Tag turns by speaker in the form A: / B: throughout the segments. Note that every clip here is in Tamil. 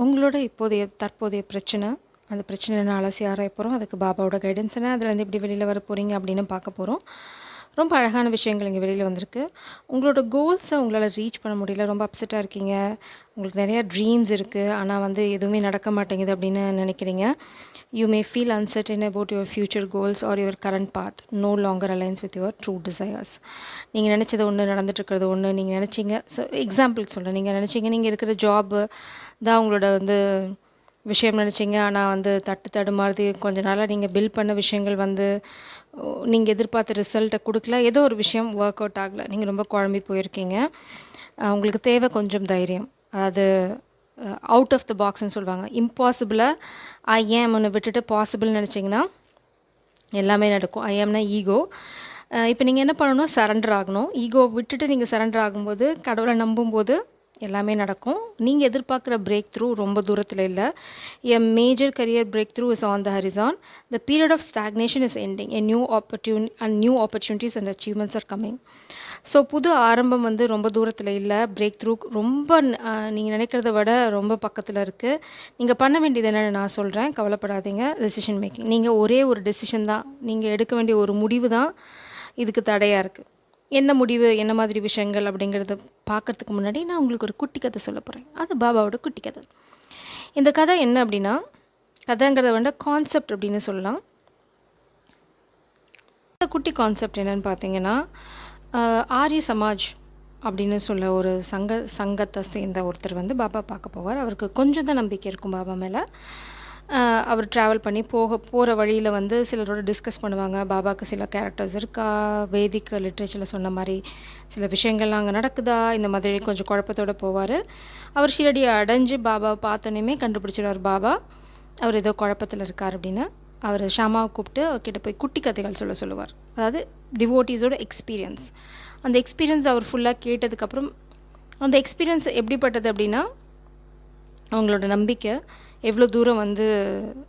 A: உங்களோட தற்போதைய பிரச்சனை, அந்த பிரச்சனைய நான் அலசி ஆராய போறோம். அதுக்கு பாபாவோட கைடன்ஸ் என்ன? அதுலேருந்து எப்படி வெளில வர போறீங்க அப்படின்னு பார்க்க போறோம். ரொம்ப அழகான விஷயங்கள் இங்கே வெளியில வந்திருக்கு. உங்களோட கோல்ஸை உங்களால் ரீச் பண்ண முடியல. ரொம்ப அப்செட்டாக இருக்கீங்க. உங்களுக்கு நிறையா ட்ரீம்ஸ் இருக்குது. ஆனால் வந்து எதுவுமே நடக்க மாட்டேங்குது அப்படின்னு நினைக்கிறீங்க. You may feel uncertain about your future goals or your current path no longer aligns with your true desires. நீங்கள் நினச்சது ஒன்று, நடந்துட்டுருக்கிறது ஒன்று. நீங்கள் நினச்சிங்க, ஸோ எக்ஸாம்பிள் சொல்கிறேன். நீங்கள் நினச்சிங்க நீங்கள் இருக்கிற ஜாப்பு தான் உங்களோட விஷயம் நினச்சிங்க. ஆனால் தட்டு தடுமாறுது. கொஞ்ச நாளாக நீங்கள் பில் பண்ண விஷயங்கள் நீங்கள் எதிர்பார்த்த ரிசல்ட்டை கொடுக்கல. ஏதோ ஒரு விஷயம் ஒர்க் அவுட் ஆகலை. நீங்கள் ரொம்ப குழம்பி போயிருக்கீங்க. உங்களுக்கு தேவை கொஞ்சம் தைரியம். அதாவது அவுட் ஆஃப் த பாக்ஸ்ன்னு சொல்லுவாங்க. இம்பாசிபிளாக ஐ ஏம்னு விட்டுட்டு பாசிபிள்னு நினச்சிங்கன்னா எல்லாமே நடக்கும். ஐ ஆம்னா ஈகோ. இப்போ நீங்கள் என்ன பண்ணணும்? சரண்டர் ஆகணும். ஈகோ விட்டுட்டு நீங்கள் சரண்டர் ஆகும்போது, கடவுளை நம்பும்போது எல்லாமே நடக்கும். நீங்கள் எதிர்பார்க்குற பிரேக் த்ரூ ரொம்ப தூரத்தில் இல்லை. A major career breakthrough is on the horizon. The period of stagnation is ending. A new opportunities and achievements are coming. So புது ஆரம்பம் ரொம்ப தூரத்தில் இல்லை. பிரேக் த்ரூ ரொம்ப நீங்கள் நினைக்கிறத விட ரொம்ப பக்கத்தில் இருக்குது. நீங்கள் பண்ண வேண்டியது என்னென்னு நான் சொல்கிறேன். கவலைப்படாதீங்க. Decision making. நீங்கள் ஒரே ஒரு டெசிஷன் தான், நீங்கள் எடுக்க வேண்டிய ஒரு முடிவு தான் இதுக்கு தடையாக இருக்குது. என்ன முடிவு, என்ன மாதிரி விஷயங்கள் அப்படிங்கிறத பார்க்குறதுக்கு முன்னாடி நான் உங்களுக்கு ஒரு குட்டி கதை சொல்ல போகிறேன். அது பாபாவோட குட்டி கதை. இந்த கதை என்ன அப்படின்னா, கதைங்கிறத கான்செப்ட் அப்படின்னு சொல்லலாம். இந்த குட்டி கான்செப்ட் என்னென்னு பார்த்தீங்கன்னா, ஆரிய சமாஜ் அப்படின்னு சொல்ல ஒரு சங்கத்தை சேர்ந்த ஒருத்தர் பாபா பார்க்க போவார். அவருக்கு கொஞ்சம் தான் நம்பிக்கை இருக்கும் பாபா மேலே. அவர் ட்ராவல் பண்ணி போகிற வழியில் சிலரோட டிஸ்கஸ் பண்ணுவாங்க. பாபாவுக்கு சில கேரக்டர்ஸ் இருக்கா, வேதிக் லிட்ரேச்சரில் சொன்ன மாதிரி சில விஷயங்கள்லாம் அங்கே நடக்குதா, இந்த மாதிரி கொஞ்சம் குழப்பத்தோடு போவார். அவர் ஷீரடியை அடைஞ்சு பாபாவை பார்த்தோன்னே கண்டுபிடிச்சிடுவார் பாபா அவர் ஏதோ குழப்பத்தில் இருக்கார் அப்படின்னு. அவர் ஷாமாவை கூப்பிட்டு அவர்கிட்ட போய் குட்டி கதைகள் சொல்லுவார். அதாவது டிவோட்டீஸோட எக்ஸ்பீரியன்ஸ். அந்த எக்ஸ்பீரியன்ஸ் அவர் ஃபுல்லாக கேட்டதுக்கப்புறம், அந்த எக்ஸ்பீரியன்ஸ் எப்படிப்பட்டது அப்படின்னா, அவங்களோட நம்பிக்கை எவ்வளோ தூரம்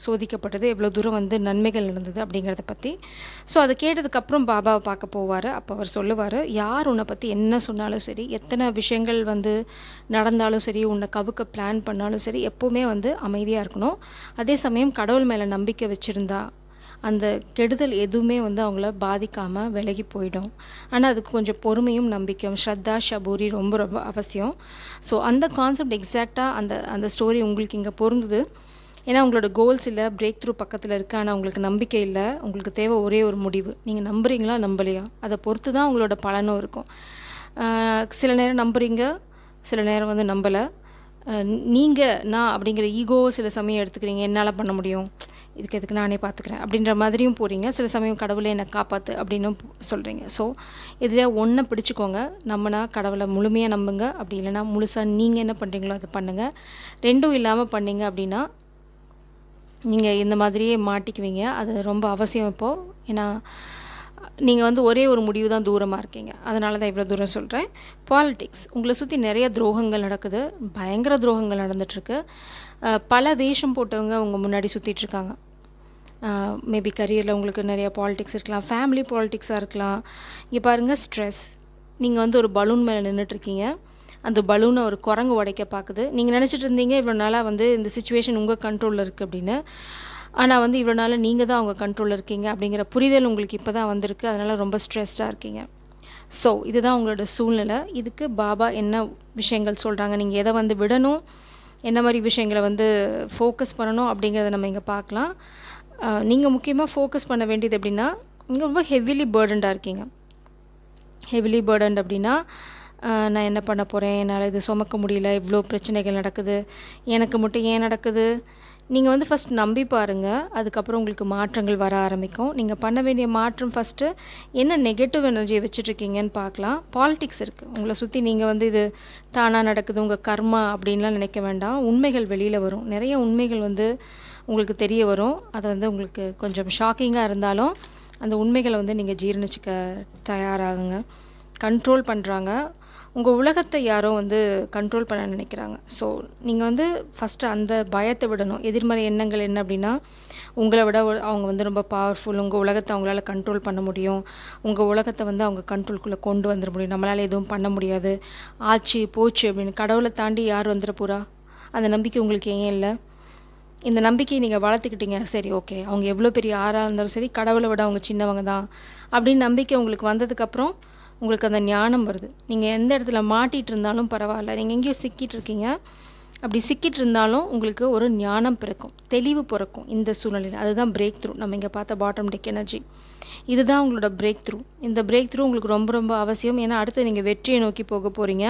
A: சோதிக்கப்பட்டது, எவ்வளோ தூரம் நன்மைகள் நடந்தது அப்படிங்கிறத பற்றி. ஸோ அதை கேட்டதுக்கப்புறம் பாபாவை பார்க்க போவார். அப்போ அவர் சொல்லுவார், யார் உன்னை பற்றி என்ன சொன்னாலும் சரி, எத்தனை விஷயங்கள் நடந்தாலும் சரி, உன்னை கவுக்க பிளான் பண்ணாலும் சரி, எப்போவுமே அமைதியாக இருக்கணும். அதே சமயம் கடவுள் மேலே நம்பிக்கை வச்சுருந்தா அந்த கெடுதல் எதுவுமே அவங்கள பாதிக்காமல் விலகி போயிடும். ஆனால் அதுக்கு கொஞ்சம் பொறுமையும் நம்பிக்கையும், ஸ்ரத்தா ஷபூரி ரொம்ப ரொம்ப அவசியம். ஸோ அந்த கான்செப்ட் எக்ஸாக்டாக அந்த ஸ்டோரி உங்களுக்கு இங்கே பொருந்தது. ஏன்னா உங்களோட கோல்ஸ் இல்லை, பிரேக் த்ரூ பக்கத்தில் இருக்குது, ஆனால் உங்களுக்கு நம்பிக்கை இல்லை. உங்களுக்கு தேவை ஒரே ஒரு முடிவு. நீங்கள் நம்புறீங்களா நம்பலையா, அதை பொறுத்து தான் உங்களோட பலனும் இருக்கும். சில நேரம் நம்புறீங்க, சில நேரம் நம்பலை. நீங்கள் நான் அப்படிங்கிற ஈகோ சில சமயம் எடுத்துக்கிறீங்க. என்னால் பண்ண முடியும், எதுக்கு நானே பார்த்துக்கிறேன் அப்படின்ற மாதிரியும் போகிறீங்க. சில சமயம் கடவுளை என்னை காப்பாற்று அப்படின்னும் சொல்கிறீங்க. ஸோ இதில் ஒன்றை பிடிச்சிக்கோங்க. நம்பினா கடவுளை முழுமையாக நம்புங்க. அப்படி இல்லைனா முழுசாக நீங்கள் என்ன பண்ணுறீங்களோ அதை பண்ணுங்கள். ரெண்டும் இல்லாமல் பண்ணிங்க அப்படின்னா நீங்கள் இந்த மாதிரியே மாட்டிக்குவீங்க. அது ரொம்ப அவசியம் இப்போது. ஏன்னா நீங்கள் ஒரே ஒரு முடிவு தான் தூரமாக இருக்கீங்க. அதனால தான் இவ்வளோ தூரம் சொல்கிறேன். பாலிடிக்ஸ், உங்களை சுற்றி நிறைய துரோகங்கள் நடக்குது. பயங்கர துரோகங்கள் நடந்துகிட்ருக்கு. பல வேஷம் போட்டவங்க உங்கள் முன்னாடி சுற்றிட்டுருக்காங்க. மேபி கரியரில் உங்களுக்கு நிறைய பாலிடிக்ஸ் இருக்கலாம், ஃபேமிலி பாலிடிக்ஸாக இருக்கலாம். இங்கே பாருங்கள், ஸ்ட்ரெஸ். நீங்கள் ஒரு பலூன் மேலே நின்றுட்டுருக்கீங்க. அந்த பலூனை ஒரு குரங்கு உடைக்க பார்க்குது. நீங்கள் நினச்சிட்டு இருந்தீங்க இவ்வளோ நாளாக இந்த சிச்சுவேஷன் உங்கள் கண்ட்ரோலில் இருக்குது அப்படின்னு. ஆனால் இவ்வளோ நாள் நீங்கள் தான் அவங்க கண்ட்ரோலில் இருக்கீங்க அப்படிங்கிற புரிதல் உங்களுக்கு இப்போ தான் வந்திருக்கு. அதனால் ரொம்ப ஸ்ட்ரெஸ்டாக இருக்கீங்க. ஸோ இதுதான் உங்களோட சூழ்நிலை. இதுக்கு பாபா என்ன விஷயங்கள் சொல்கிறாங்க, நீங்கள் எதை விடணும், என்ன மாதிரி விஷயங்களை ஃபோக்கஸ் பண்ணணும் அப்படிங்கிறத நம்ம இங்கே பார்க்கலாம். நீங்கள் முக்கியமாக ஃபோக்கஸ் பண்ண வேண்டியது எப்படின்னா, நீங்கள் ரொம்ப ஹெவிலி பேர்டண்டாக இருக்கீங்க. ஹெவிலி பேர்டன்ட் அப்படின்னா, நான் என்ன பண்ண போகிறேன், என்னால் இது சுமக்க முடியல, இவ்வளோ பிரச்சனைகள் நடக்குது, எனக்கு மட்டும் ஏன் நடக்குது. நீங்கள் ஃபஸ்ட் நம்பி பாருங்கள். அதுக்கப்புறம் உங்களுக்கு மாற்றங்கள் வர ஆரம்பிக்கும். நீங்கள் பண்ண வேண்டிய மாற்றம் ஃபஸ்ட்டு என்ன நெகட்டிவ் எனர்ஜியை வச்சுட்ருக்கீங்கன்னு பார்க்கலாம். பாலிடிக்ஸ் இருக்குது உங்களை சுற்றி. நீங்கள் இது தானாக நடக்குது, உங்கள் கர்மா அப்படின்லாம் நினைக்க வேண்டாம். உண்மைகள் வெளியில் வரும். நிறைய உண்மைகள் உங்களுக்கு தெரிய வரும். அது உங்களுக்கு கொஞ்சம் ஷாக்கிங்காக இருந்தாலும் அந்த உண்மைகளை நீங்கள் ஜீரணிச்சிக்க தயாராகுங்க. கண்ட்ரோல் பண்ணுறாங்க. உங்கள் உலகத்தை யாரோ கண்ட்ரோல் பண்ண நினைக்கிறாங்க. ஸோ நீங்கள் ஃபஸ்ட்டு அந்த பயத்தை விடணும். எதிர்மறை எண்ணங்கள் என்ன அப்படின்னா, உங்களை விட அவங்க ரொம்ப பவர்ஃபுல், உங்கள் உலகத்தை அவங்களால கண்ட்ரோல் பண்ண முடியும், உங்கள் உலகத்தை அவங்க கண்ட்ரோல்குள்ளே கொண்டு வந்துட முடியும், நம்மளால் எதுவும் பண்ண முடியாது, ஆச்சு போச்சு அப்படின்னு. கடவுளை தாண்டி யார் வந்துட போகிறா அந்த நம்பிக்கை உங்களுக்கு ஏன் இல்லை? இந்த நம்பிக்கையை நீங்கள் வளர்த்துக்கிட்டீங்க, சரி ஓகே, அவங்க எவ்வளோ பெரிய ஆறாக இருந்தாலும் சரி, கடவுளை விட அவங்க சின்னவங்க தான் அப்படின்னு நம்பிக்கை உங்களுக்கு வந்ததுக்கப்புறம் உங்களுக்கு அந்த ஞானம் வருது. நீங்கள் எந்த இடத்துல மாட்டிகிட்டு இருந்தாலும் பரவாயில்ல, நீங்கள் எங்கேயோ சிக்கிட்டு இருக்கீங்க, அப்படி சிக்கிட்டு இருந்தாலும் உங்களுக்கு ஒரு ஞானம் பிறக்கும், தெளிவு பிறக்கும் இந்த சூழ்நிலையில். அதுதான் பிரேக் த்ரூ. நம்ம இங்கே பார்த்த பாட்டம் டெக் எனர்ஜி, இதுதான் உங்களோட பிரேக் த்ரூ. இந்த பிரேக் த்ரூ உங்களுக்கு ரொம்ப ரொம்ப அவசியம். ஏன்னா அடுத்து நீங்கள் வெற்றியை நோக்கி போக போகிறீங்க.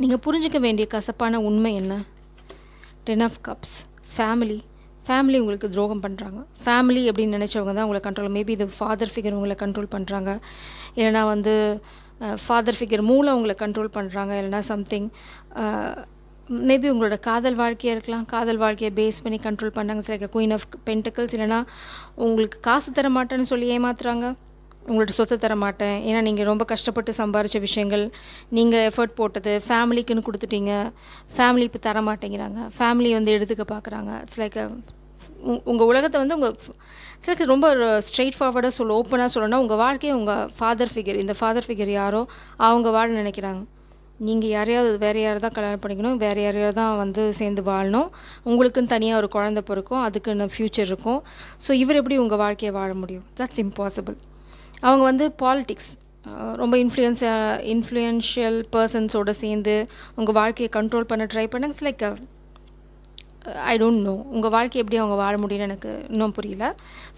A: நீங்கள் புரிஞ்சிக்க வேண்டிய கசப்பான உண்மை என்ன? 10 ஆஃப் கப்ஸ். ஃபேமிலி உங்களுக்கு துரோகம் பண்ணுறாங்க. ஃபேமிலி அப்படின்னு நினச்சவங்க தான் உங்களை கண்ட்ரோல். மேபி இது ஃபாதர் ஃபிகர் உங்களை கண்ட்ரோல் பண்ணுறாங்க, இல்லைனா வந்து ஃபாதர் ஃபிகர் மூலம் உங்களை கண்ட்ரோல் பண்ணுறாங்க, இல்லைனா சம்திங் மேபி உங்களோட காதல் வாழ்க்கையாக இருக்கலாம். காதல் வாழ்க்கையை பேஸ் பண்ணி கண்ட்ரோல் பண்ணுறாங்க. சில குயின் ஆஃப் பென்டக்கிள்ஸ். இல்லைனா உங்களுக்கு காசு தர மாட்டேன்னு சொல்லி ஏமாத்துறாங்க, உங்களோட சொத்தை தர மாட்டேன், ஏன்னா நீங்கள் ரொம்ப கஷ்டப்பட்டு சம்பாரித்த விஷயங்கள், நீங்கள் எஃபர்ட் போட்டது ஃபேமிலிக்குன்னு கொடுத்துட்டீங்க, ஃபேமிலி இப்போ தர மாட்டேங்கிறாங்க, ஃபேமிலி வந்து எடுத்துக்க பார்க்குறாங்க. இட்ஸ் லைக் உங்கள் உலகத்தை வந்து உங்கள் சிலருக்கு ரொம்ப ஸ்ட்ரெயிட் ஃபார்வர்டாக ஓப்பனாக சொல்லணும்னா, உங்கள் வாழ்க்கையை உங்கள் ஃபாதர் ஃபிகர், இந்த ஃபாதர் ஃபிகர் யாரோ அவங்க வாழ நினைக்கிறாங்க. நீங்கள் யாரையாவது வேறு யாரை தான் கல்யாணம் பண்ணிக்கணும், வேறு யாரையாவது தான் வந்து சேர்ந்து வாழணும், உங்களுக்குன்னு தனியாக ஒரு குழந்தை பிறக்கும், அதுக்குன்னு ஃப்யூச்சர் இருக்கும். ஸோ இவர் எப்படி உங்கள் வாழ்க்கையை வாழ முடியும்? That's impossible. அவங்க வந்து பாலிட்டிக்ஸ், ரொம்ப இன்ஃப்ளூயன்ஷியல் பர்சன்ஸோடு சேர்ந்து உங்கள் வாழ்க்கையை கண்ட்ரோல் பண்ண ட்ரை பண்ணாங்க. It's like I don't know உங்கள் வாழ்க்கை எப்படி அவங்க வாழ முடியும்னு எனக்கு இன்னும் புரியல.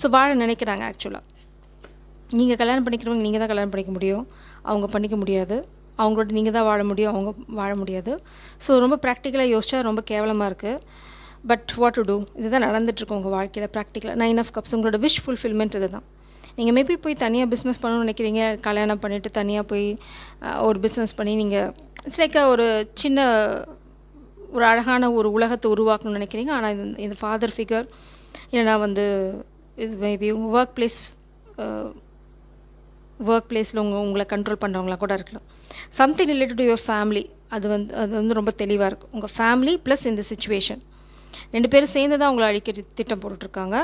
A: ஸோ வாழ நினைக்கிறாங்க. ஆக்சுவலாக நீங்கள் கல்யாணம் பண்ணிக்கிறவங்க நீங்கள் தான் கல்யாணம் பண்ணிக்க முடியும், அவங்க பண்ணிக்க முடியாது. அவங்களோட நீங்கள் தான் வாழ முடியும், அவங்க வாழ முடியாது. ஸோ ரொம்ப ப்ராக்டிக்கலாக யோசிச்சா ரொம்ப கேவலமாக இருக்குது. பட் வாட் டு டூ, இதுதான் நடந்துகிட்ருக்கு உங்கள் வாழ்க்கையில் ப்ராக்டிக்கலாக. 9 ஆஃப் கப்ஸ் உங்களோட விஷ் ஃபுல்ஃபில்மெண்ட் இது தான். நீங்கள் மேபி போய் தனியாக பிஸ்னஸ் பண்ணணும்னு நினைக்கிறீங்க, கல்யாணம் பண்ணிவிட்டு தனியாக போய் ஒரு பிஸ்னஸ் பண்ணி நீங்கள் இட்ஸ் லைக் ஒரு சின்ன ஒரு அழகான ஒரு உலகத்தை உருவாக்கணும்னு நினைக்கிறீங்க. ஆனால் இந்த ஃபாதர் ஃபிகர் இல்லைனா வந்து இது மேபி உங்கள் ஒர்க் பிளேஸில் உங்களை கண்ட்ரோல் பண்ணுறவங்களா கூட இருக்கலாம். Something related to your family, அது வந்து ரொம்ப தெளிவாக இருக்கும். உங்கள் ஃபேமிலி ப்ளஸ் இந்த சிச்சுவேஷன் 2 பேரும் சேர்ந்து தான் உங்களை அழிக்க திட்டம் போட்டுட்ருக்காங்க.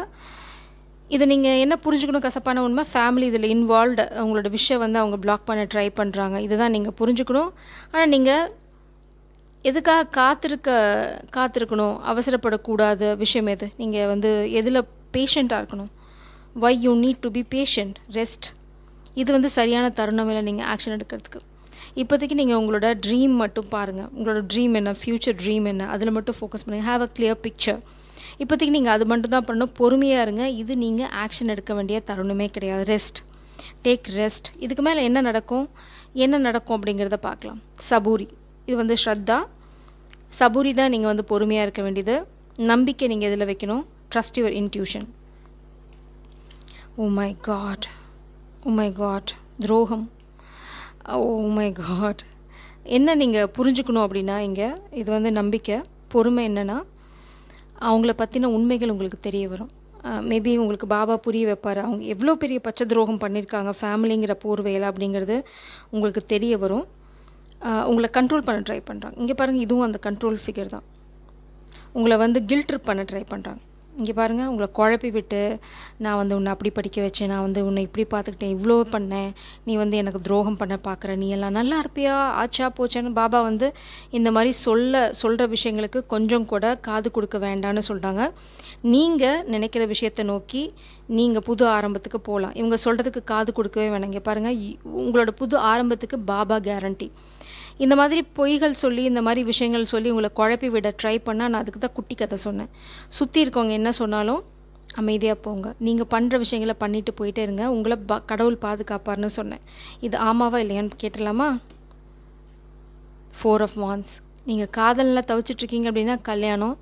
A: இது நீங்கள் என்ன புரிஞ்சுக்கணும்? கசப்பான உண்மை, ஃபேமிலி இதில் இன்வால்வ்டு. அவங்களோட விஷயம் வந்து அவங்க பிளாக் பண்ண ட்ரை பண்ணுறாங்க. இதுதான் நீங்கள் புரிஞ்சுக்கணும். ஆனால் நீங்கள் எதுக்காக காத்திருக்கணும், அவசரப்படக்கூடாத விஷயம் எது? நீங்கள் வந்து எதில் பேஷண்ட்டாக இருக்கணும்? Why you need to be patient, rest. இது வந்து சரியான தருணம் இல்லை நீங்கள் ஆக்ஷன் எடுக்கிறதுக்கு. இப்போதைக்கு நீங்கள் உங்களோட ட்ரீம் மட்டும் பாருங்கள். உங்களோட ட்ரீம் என்ன, ஃப்யூச்சர் ட்ரீம் என்ன, அதில் மட்டும் ஃபோக்கஸ் பண்ணுங்கள். Have a clear picture. இப்போதைக்கு நீங்கள் அது மட்டும் தான் பண்ணணும். பொறுமையாக இருங்க. இது நீங்கள் ஆக்ஷன் எடுக்க வேண்டிய தருணமே கிடையாது. Rest, take rest. இதுக்கு மேலே என்ன நடக்கும் அப்படிங்கிறத பார்க்கலாம். சபூரி, இது வந்து ஸ்ரத்தா. சபூரி தான் நீங்கள் வந்து பொறுமையாக இருக்க வேண்டியது. நம்பிக்கை நீங்கள் இதில் வைக்கணும். Trust your intuition. Oh my god, துரோகம். Oh my god. என்ன நீங்கள் புரிஞ்சுக்கணும் அப்படின்னா, இங்கே இது வந்து நம்பிக்கை, பொறுமை. என்னென்னா அவங்கள பற்றின உண்மைகள் உங்களுக்கு தெரிய வரும். மேபி உங்களுக்கு பாபா புரிய வைப்பார், அவங்க எவ்வளோ பெரிய பச்சை துரோகம் பண்ணியிருக்காங்க ஃபேமிலிங்கிற போர்வையில் அப்படிங்கிறது உங்களுக்கு தெரிய வரும். உங்களை கண்ட்ரோல் பண்ண ட்ரை பண்ணுறாங்க. இங்கே பாருங்கள், இதுவும் அந்த கண்ட்ரோல் ஃபிகர் தான். உங்களை வந்து கில்ட் ட்ரிப் பண்ண ட்ரை பண்ணுறாங்க. இங்கே பாருங்கள், உங்களை குழப்பி விட்டு, நான் வந்து உன்னை அப்படி படிக்க வச்சேன், நான் வந்து உன்னை இப்படி பார்த்துக்கிட்டேன், இவ்வளோ பண்ணேன், நீ வந்து எனக்கு துரோகம் பண்ண பார்க்குற, நீ எல்லாம் நல்லா இருப்பியா, ஆச்சா போச்சான்னு பாபா வந்து இந்த மாதிரி சொல்கிற விஷயங்களுக்கு கொஞ்சம் கூட காது கொடுக்க வேண்டான்னு சொல்கிறாங்க. நீங்கள் நினைக்கிற விஷயத்தை நோக்கி நீங்கள் புது ஆரம்பத்துக்கு போகலாம். இவங்க சொல்கிறதுக்கு காது கொடுக்கவே வேணாம். இங்கே பாருங்கள், உங்களோட புது ஆரம்பத்துக்கு பாபா கேரண்டி. இந்த மாதிரி பொய்கள் சொல்லி, இந்த மாதிரி விஷயங்கள் சொல்லி உங்களை குழப்பி விட ட்ரை பண்ணால், நான் அதுக்கு தான் குட்டி கதை சொன்னேன். சுற்றி இருக்கவங்க என்ன சொன்னாலும் அமைதியாக போங்க. நீங்கள் பண்ணுற விஷயங்களை பண்ணிட்டு போயிட்டே இருங்க. உங்களை கடவுள் பாதுகாப்பார்னு சொன்னேன். இது ஆமாவா இல்லையான்னு கேட்டலாமா? 4 ஆஃப் வான்ஸ். நீங்கள் காதலில் தவிச்சிட்ருக்கீங்க அப்படின்னா கல்யாணம்,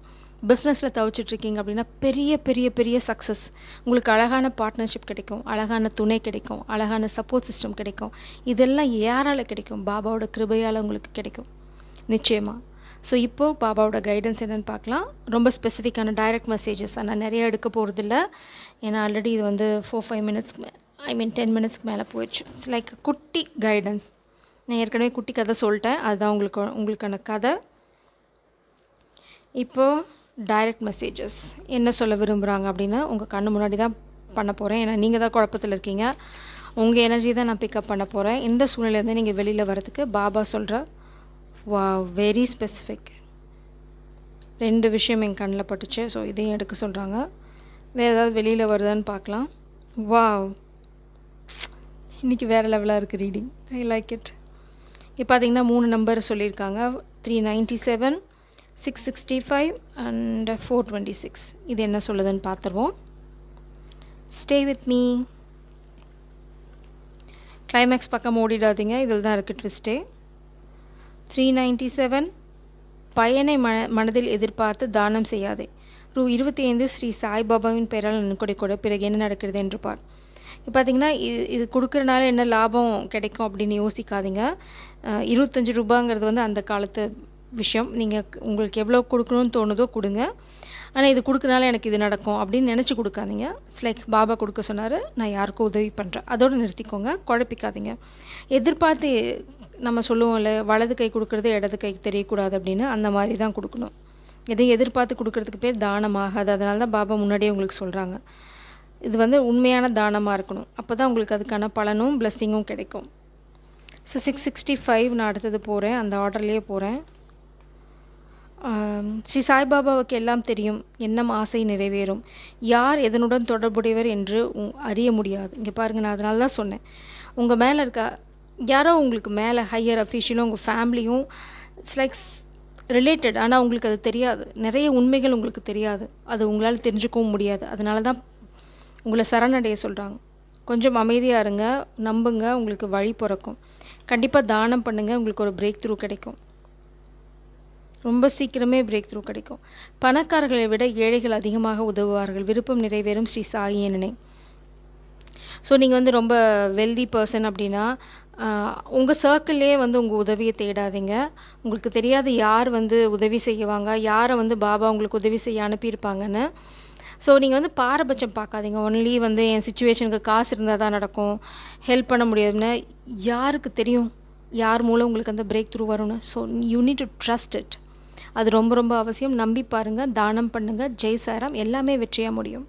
A: பிஸ்னஸில் தவிச்சிட்ருக்கீங்க அப்படின்னா பெரிய பெரிய பெரிய சக்ஸஸ். உங்களுக்கு அழகான பார்ட்னர்ஷிப் கிடைக்கும், அழகான துணை கிடைக்கும், அழகான சப்போர்ட் சிஸ்டம் கிடைக்கும். இதெல்லாம் யாரால் கிடைக்கும்? பாபாவோட கிருபையால் உங்களுக்கு கிடைக்கும் நிச்சயமாக. ஸோ இப்போது பாபாவோட கைடன்ஸ் என்னென்னு பார்க்கலாம். ரொம்ப ஸ்பெசிஃபிக்கான டைரக்ட் மெசேஜஸ் நான் நிறைய எடுக்க போகிறதில்ல, ஏன்னா ஆல்ரெடி இது வந்து 4-5 மினிட்ஸ்க்கு 10 மினிட்ஸ்க்கு மேலே போயிடுச்சு. இட்ஸ் லைக் குட்டி கைடன்ஸ். நான் ஏற்கனவே குட்டி கதை சொல்லிட்டேன், அதுதான் உங்களுக்கான கதை. இப்போது டைரக்ட் மெசேஜஸ் என்ன சொல்ல விரும்புகிறாங்க அப்படின்னா, உங்கள் கண்ணு முன்னாடி தான் பண்ண போகிறேன். ஏன்னா நீங்கள் தான் குழப்பத்தில் இருக்கீங்க. உங்கள் எனர்ஜி தான் நான் பிக்கப் பண்ண போகிறேன். இந்த சூழ்நிலையிலேருந்து நீங்கள் வெளியில் வரதுக்கு பாபா சொல்கிற வெரி ஸ்பெசிஃபிக். 2 விஷயம் என் கண்ணில் பட்டுச்சு. ஸோ இதையும் எடுக்க சொல்கிறாங்க. வேறு ஏதாவது வெளியில் வருதான்னு பார்க்கலாம். வாவ், இன்றைக்கி வேறு லெவலாக இருக்குது ரீடிங். I like it. இப்போ பார்த்தீங்கன்னா 3 நம்பர் சொல்லியிருக்காங்க. 397, 665 அண்ட் 426. இது என்ன சொல்லுதுன்னு பார்த்துருவோம். Stay with me. கிளைமேக்ஸ் பக்கம் ஓடிடாதீங்க, இதில் தான் இருக்குது ட்விஸ்ட்டே. 397, பயனை மனதில் எதிர்பார்த்து தானம் செய்யாதே. ரூ. 25 ஸ்ரீ சாய்பாபாவின் பெயரால் நன்கொடை கூட, பிறகு என்ன நடக்கிறது என்று பார். இப்போ பார்த்தீங்கன்னா இது கொடுக்குறனால என்ன லாபம் கிடைக்கும் அப்படின்னு யோசிக்காதீங்க. 25 ரூபாங்கிறது வந்து அந்த காலத்து விஷயம். நீங்கள் உங்களுக்கு எவ்வளோ கொடுக்கணும்னு தோணுதோ கொடுங்க. ஆனால் இது கொடுக்குறனால எனக்கு இது நடக்கும் அப்படின்னு நினச்சி கொடுக்காதீங்க. இட்ஸ் லைக் பாபா கொடுக்க சொன்னார், நான் யாருக்கும் உதவி பண்ணுறேன், அதோடு நிறுத்திக்கோங்க, குழப்பிக்காதீங்க. எதிர்பார்த்து நம்ம சொல்லுவோம்ல, வலது கை கொடுக்குறது இடது கைக்கு தெரியக்கூடாது அப்படின்னு, அந்த மாதிரி தான் கொடுக்கணும். எதையும் எதிர்பார்த்து கொடுக்குறதுக்கு பேர் தானமாகாது. அதனால தான் பாபா முன்னாடியே உங்களுக்கு சொல்கிறாங்க, இது வந்து உண்மையான தானமாக இருக்கணும். அப்போ தான் உங்களுக்கு அதுக்கான பலனும் பிளெஸ்ஸிங்கும் கிடைக்கும். ஸோ 665 நான் அடுத்தது போகிறேன், அந்த ஆர்டர்லேயே போகிறேன். ஸ்ரீ சாய்பாபாவுக்கு எல்லாம் தெரியும், எண்ணம் ஆசை நிறைவேறும், யார் எதனுடன் தொடர்புடையவர் என்று அறிய முடியாது. இங்கே பாருங்கள், நான் அதனால தான் சொன்னேன், உங்கள் மேலே இருக்க யாரோ உங்களுக்கு மேலே ஹையர் அஃபீஷியலும் உங்கள் ஃபேமிலியும் இட்ஸ் லைக் ரிலேட்டட். ஆனால் உங்களுக்கு அது தெரியாது. நிறைய உண்மைகள் உங்களுக்கு தெரியாது, அது உங்களால் தெரிஞ்சுக்கவும் முடியாது. அதனால தான் உங்களை சரணடைய சொல்கிறாங்க. கொஞ்சம் அமைதியாக இருங்க, நம்புங்க, உங்களுக்கு வழி பிறக்கும். கண்டிப்பாக தானம் பண்ணுங்கள், உங்களுக்கு ஒரு பிரேக் த்ரூ கிடைக்கும். ரொம்ப சீக்கிரமே பிரேக் த்ரூ கிடைக்கும். பணக்காரர்களை விட ஏழைகள் அதிகமாக உதவுவார்கள். விருப்பம் நிறைவேறும் ஸ்ரீ சாயியை நினை. ஸோ நீங்கள் வந்து ரொம்ப வெல்தி பர்சன் அப்படின்னா உங்கள் சர்க்கிள்லேயே வந்து உங்கள் உதவியை தேடாதீங்க. உங்களுக்கு தெரியாது யார் வந்து உதவி செய்வாங்க, யாரை வந்து பாபா உங்களுக்கு உதவி செய்ய அனுப்பியிருப்பாங்கன்னு. ஸோ நீங்கள் வந்து பாரபட்சம் பார்க்காதீங்க. ஒன்லி வந்து என் சுச்சுவேஷனுக்கு காசு இருந்தால் தான் நடக்கும், ஹெல்ப் பண்ண முடியாதுன்னு யாருக்கு தெரியும் யார் மூலம் உங்களுக்கு அந்த பிரேக் த்ரூ வரும்னு. So you need to trust it. அது ரொம்ப ரொம்ப அவசியம். நம்பி பாருங்கள், தானம் பண்ணுங்கள். ஜெய் சாராம். எல்லாமே வெற்றியாக முடியும்.